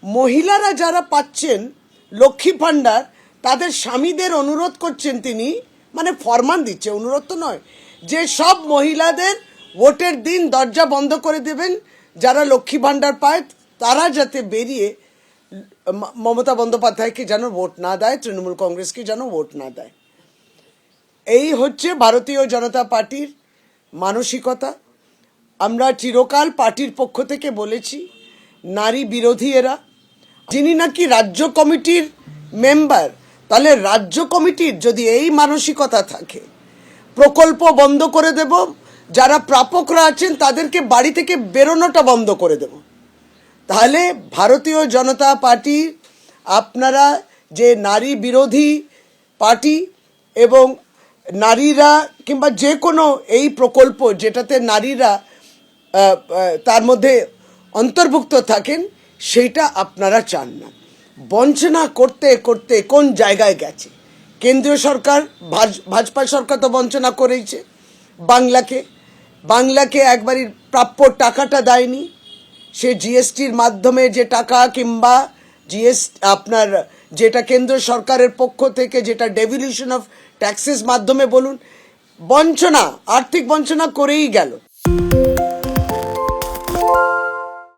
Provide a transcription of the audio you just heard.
মহিলারা যারা পাচ্ছেন লক্ষ্মী ভাণ্ডার তাদের স্বামীদের অনুরোধ করছেন তিনি, মানে ফরমান দিচ্ছে, অনুরোধ তো নয়, যে সব মহিলাদের ভোটের দিন দরজা বন্ধ করে দেবেন, যারা লক্ষ্মী ভাণ্ডার পায় তারা যাতে বেরিয়ে মমতা বন্দ্যোপাধ্যায়কে যেন ভোট না দেয়, তৃণমূল কংগ্রেসকে যেন ভোট না দেয়। এই হচ্ছে ভারতীয় জনতা পার্টির মানসিকতা। আমরা চিরকাল পার্টির পক্ষ থেকে বলেছি নারী বিরোধী এরা। যিনি নাকি রাজ্য কমিটির মেম্বার, তাহলে রাজ্য কমিটির যদি এই মানসিকতা থাকে, প্রকল্প বন্ধ করে দেব, যারা প্রাপকরা আছেন তাদেরকে বাড়ি থেকে বেরোনোটা বন্ধ করে দেব, তাহলে ভারতীয় জনতা পার্টি আপনারা যে নারী বিরোধী পার্টি এবং নারীরা কিংবা যে কোনো এই প্রকল্প যেটাতে নারীরা তার মধ্যে অন্তর্ভুক্ত থাকেন সেইটা আপনারা চান না। বঞ্চনা করতে করতে কোন জায়গায় গেছে কেন্দ্রীয় সরকার, ভাজপা সরকার তো বঞ্চনা করেইছে। বাংলাকে একবারই প্রাপ্য টাকাটা দেয়নি। সে জিএসটির মাধ্যমে যে টাকা কিংবা আপনার যেটা কেন্দ্র সরকারের পক্ষ থেকে যেটা ডেভলিউশন অফ ট্যাক্সেস মাধ্যমে বলুন, বঞ্চনা, আর্থিক বঞ্চনা করেই গেল।